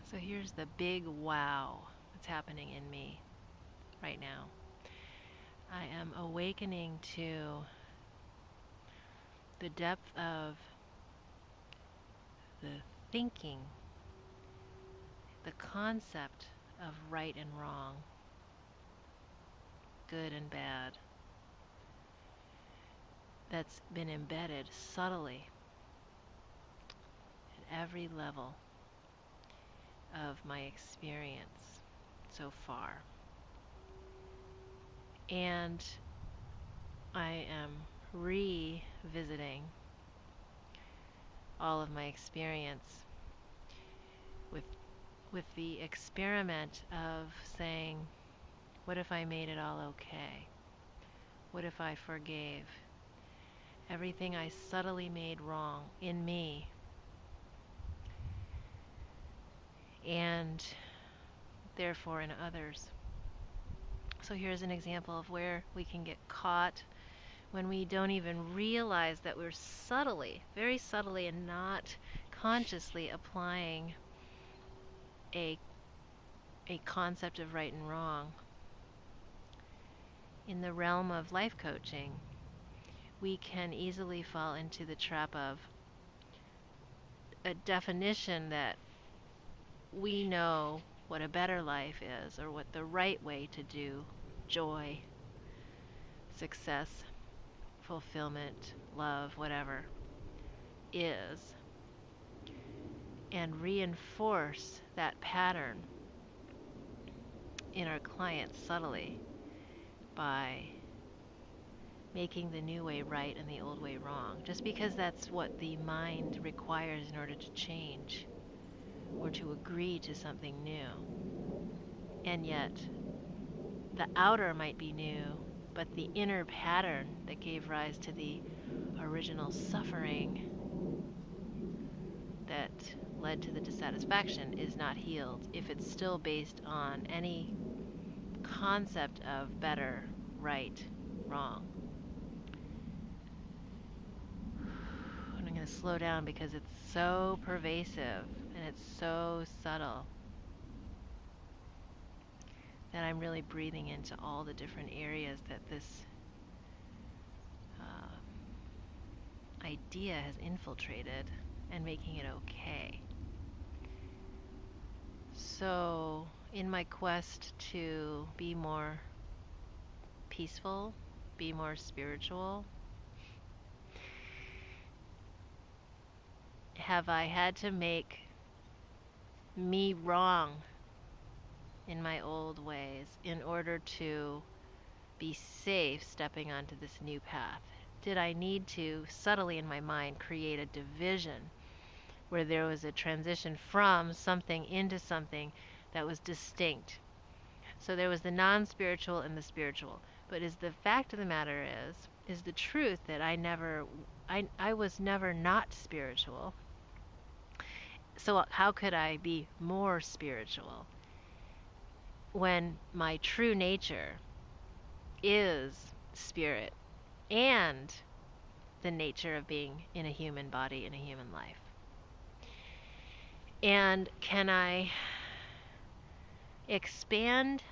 So here's the big wow that's happening in me right now. I am awakening to the depth of the thinking, the concept of right and wrong, good and bad, that's been embedded subtly at every level of my experience so far. And I am revisiting all of my experience with with the experiment of saying, what if I made it all okay? What if I forgave everything I subtly made wrong in me and therefore in others? So here's an example of where we can get caught when we don't even realize that we're subtly, very subtly, and not consciously applying a, a concept of right and wrong. In the realm of life coaching, we can easily fall into the trap of a definition that we know what a better life is or what the right way to do joy, success, fulfillment, love, whatever is, and reinforce that pattern in our clients subtly by making the new way right and the old way wrong, just because that's what the mind requires in order to change or to agree to something new. And yet, the outer might be new, but the inner pattern that gave rise to the original suffering that led to the dissatisfaction is not healed if it's still based on any concept of better, right, wrong. And I'm going to slow down because it's so pervasive and it's so subtle that I'm really breathing into all the different areas that this idea has infiltrated and making it okay. So, in my quest to be more peaceful, be more spiritual, have I had to make me wrong in my old ways in order to be safe stepping onto this new path? Did I need to subtly in my mind create a division where there was a transition from something into something that was distinct? So there was the non-spiritual and the spiritual. But is the fact of the matter is the truth that I was never not spiritual. So how could I be more spiritual when my true nature is spirit and the nature of being in a human body in a human life? And can I expand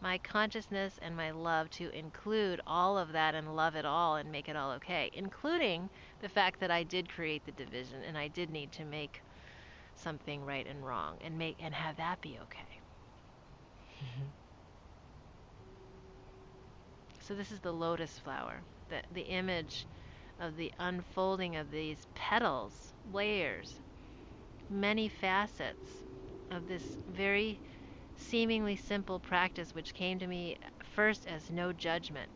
my consciousness and my love to include all of that and love it all and make it all okay, including the fact that I did create the division and I did need to make something right and wrong and have that be okay? So this is the lotus flower, the image of the unfolding of these petals, layers, many facets of this very seemingly simple practice, which came to me first as no judgment.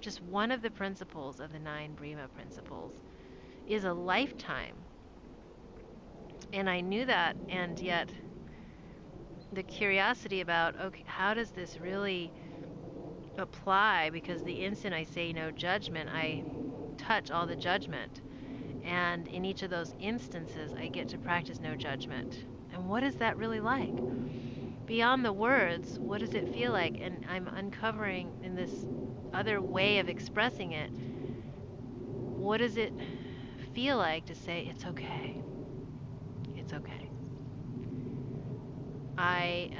Just one of the principles of the 9 Brahma principles is a lifetime. And I knew that, and yet the curiosity about, okay, how does this really apply? Because the instant I say no judgment, I touch all the judgment. And in each of those instances, I get to practice no judgment. And what is that really like? Beyond the words, what does it feel like? And I'm uncovering in this other way of expressing it, what does it feel like to say, it's okay? It's okay. I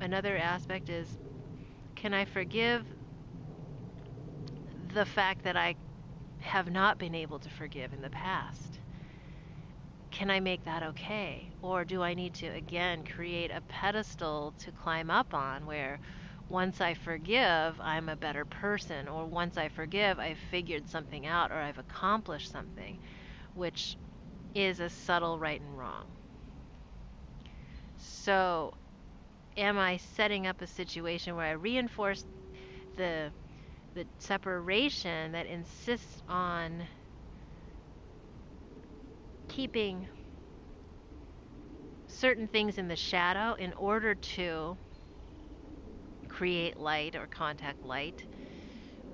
another aspect is, can I forgive the fact that I have not been able to forgive in the past? Can I make that okay? Or do I need to again create a pedestal to climb up on where once I forgive, I'm a better person, or once I forgive, I've figured something out, or I've accomplished something, which is a subtle right and wrong. So, am I setting up a situation where I reinforce the separation that insists on keeping certain things in the shadow in order to create light or contact light?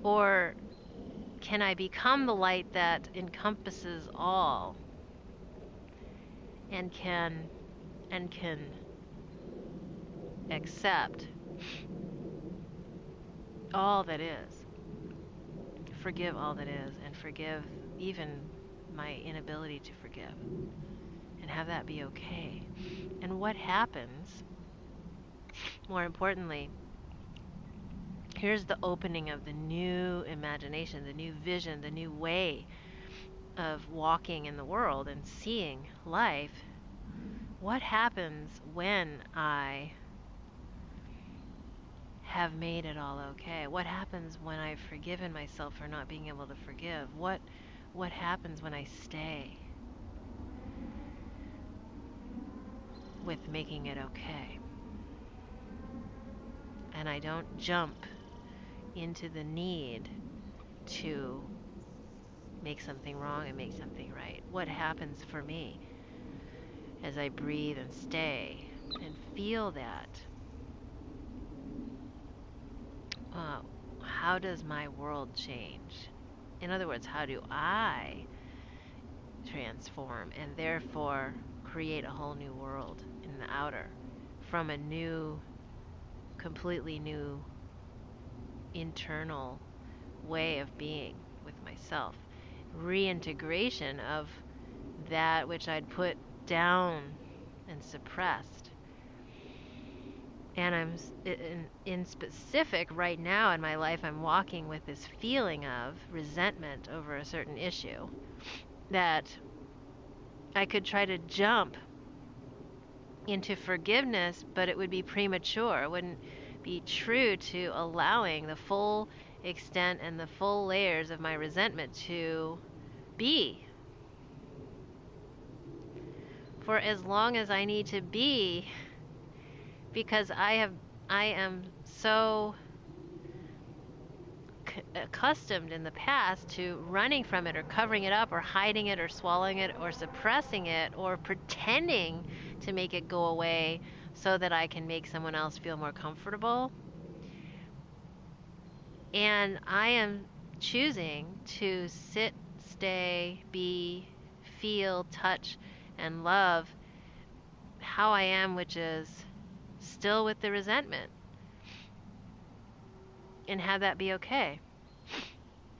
Or can I become the light that encompasses all and can accept all that is, forgive all that is, and forgive even my inability to forgive, and have that be okay? And what happens, more importantly, here's the opening of the new imagination, the new vision, the new way of walking in the world and seeing life. What happens when I have made it all okay? What happens when I've forgiven myself for not being able to forgive? What happens when I stay with making it okay? And I don't jump into the need to make something wrong and make something right. What happens for me as I breathe and stay and feel that? How does my world change? In other words, how do I transform and therefore create a whole new world in the outer from a new, completely new internal way of being with myself? Reintegration of that which I'd put down and suppressed. And I'm in specific right now in my life, I'm walking with this feeling of resentment over a certain issue that I could try to jump into forgiveness, but it would be premature. It wouldn't be true to allowing the full extent and the full layers of my resentment to be. For as long as I need to be, because I am so accustomed in the past to running from it or covering it up or hiding it or swallowing it or suppressing it or pretending to make it go away so that I can make someone else feel more comfortable. And I am choosing to sit, stay, be, feel, touch, and love how I am, which is still with the resentment, and have that be okay.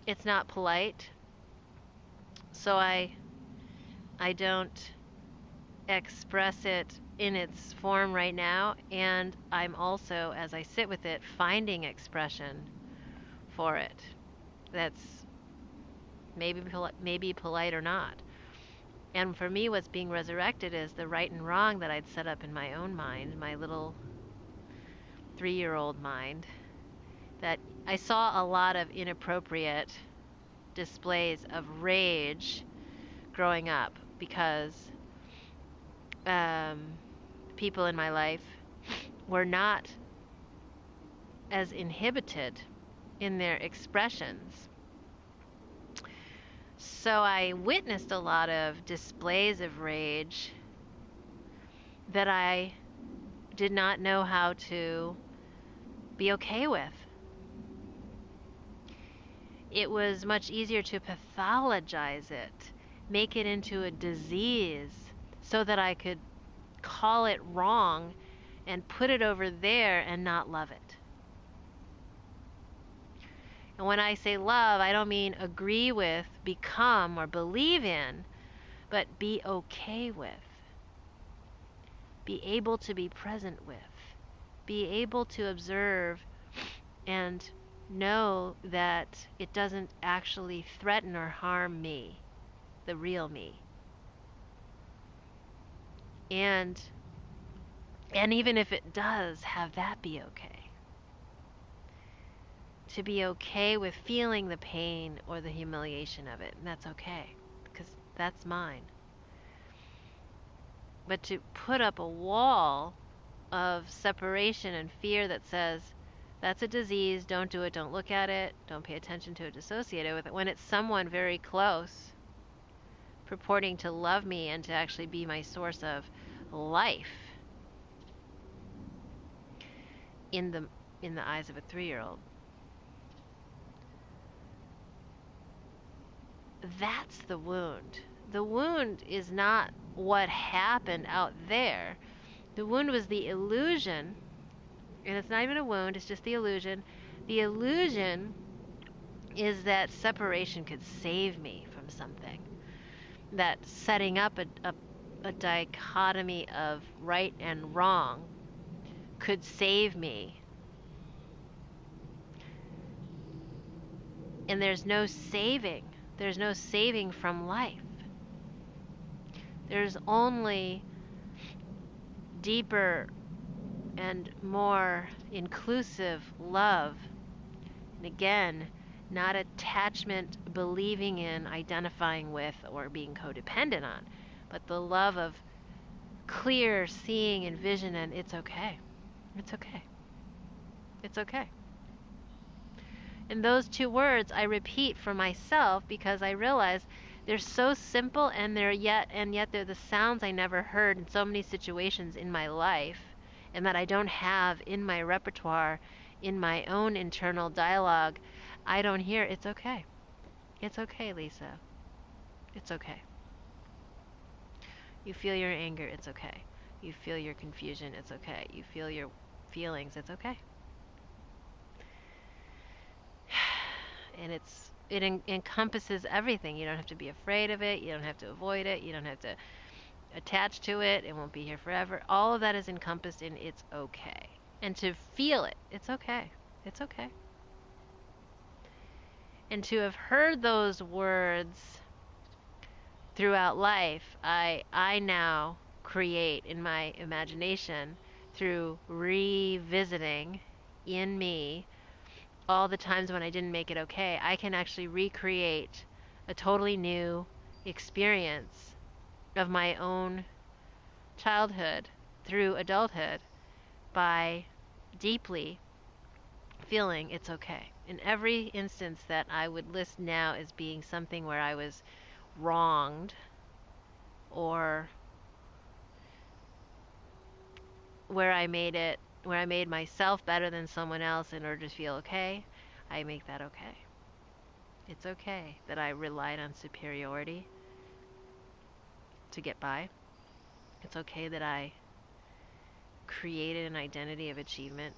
It's not polite, so I don't express it in its form right now, and I'm also, as I sit with it, finding expression for it that's maybe polite or not. And for me, what's being resurrected is the right and wrong that I'd set up in my own mind, my little 3-year-old mind, that I saw a lot of inappropriate displays of rage growing up because people in my life were not as inhibited in their expressions. So I witnessed a lot of displays of rage that I did not know how to be okay with. It was much easier to pathologize it, make it into a disease so that I could call it wrong and put it over there and not love it. And when I say love, I don't mean agree with, become, or believe in, but be okay with. be able to be present with, be able to observe and know that it doesn't actually threaten or harm me, the real me. And even if it does, have that be okay. To be okay with feeling the pain or the humiliation of it, and that's okay, because that's mine. But to put up a wall of separation and fear that says, that's a disease, don't do it, don't look at it, don't pay attention to it, dissociate it with it, when it's someone very close purporting to love me and to actually be my source of life in the eyes of a 3-year-old. That's the wound. The wound is not what happened out there. The wound was the illusion, and it's not even a wound, it's just the illusion. The illusion is that separation could save me from something. That setting up a dichotomy of right and wrong could save me. And there's no saving. There's no saving from life. There's only deeper and more inclusive love. And again, not attachment, believing in, identifying with, or being codependent on, but the love of clear seeing and vision, and it's okay. It's okay. It's okay. And those 2 words I repeat for myself because I realize they're so simple, and yet they're the sounds I never heard in so many situations in my life, and that I don't have in my repertoire, in my own internal dialogue. I don't hear. It's okay. It's okay, Lisa. It's okay. You feel your anger. It's okay. You feel your confusion. It's okay. You feel your feelings. It's okay. And it encompasses everything. You don't have to be afraid of it. You don't have to avoid it. You don't have to attach to it. It won't be here forever. All of that is encompassed in it's okay. And to feel it, it's okay. It's okay. And to have heard those words throughout life, I now create in my imagination through revisiting in me all the times when I didn't make it okay. I can actually recreate a totally new experience of my own childhood through adulthood by deeply feeling it's okay. In every instance that I would list now as being something where I was wronged or where I made myself better than someone else in order to feel okay, I make that okay. It's okay that I relied on superiority to get by. It's okay that I created an identity of achievement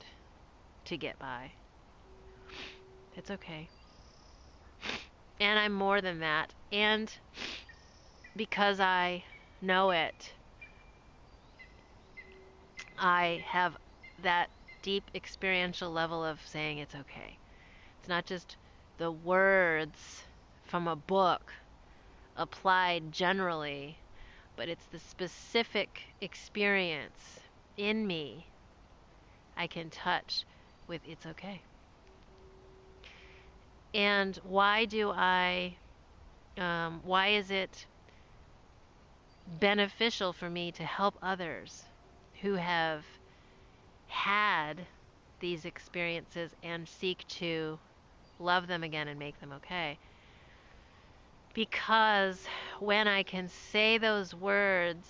to get by. It's okay. And I'm more than that. And because I know it, I have that deep experiential level of saying it's okay. It's not just the words from a book applied generally, but it's the specific experience in me I can touch with it's okay. And why is it beneficial for me to help others who have had these experiences and seek to love them again and make them okay? Because when I can say those words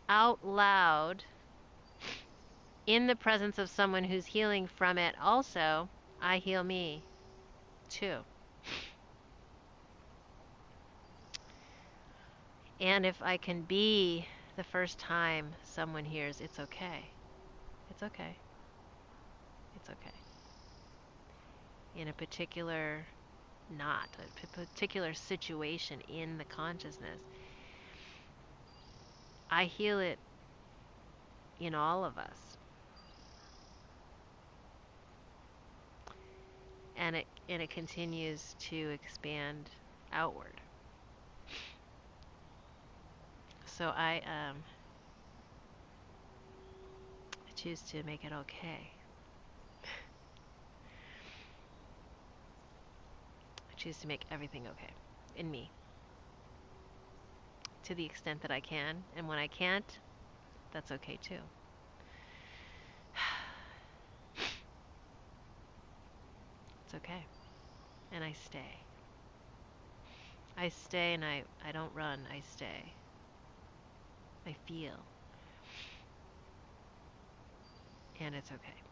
out loud in the presence of someone who's healing from it also, I heal me too. And if I can be the first time someone hears it's okay, it's okay, it's okay, in a particular particular situation in the consciousness, I heal it in all of us. And it continues to expand outward. So I choose to make it okay. I choose to make everything okay in me to the extent that I can, and when I can't, that's okay too. It's okay. And I stay. I stay and I don't run, I stay. I feel. And it's okay.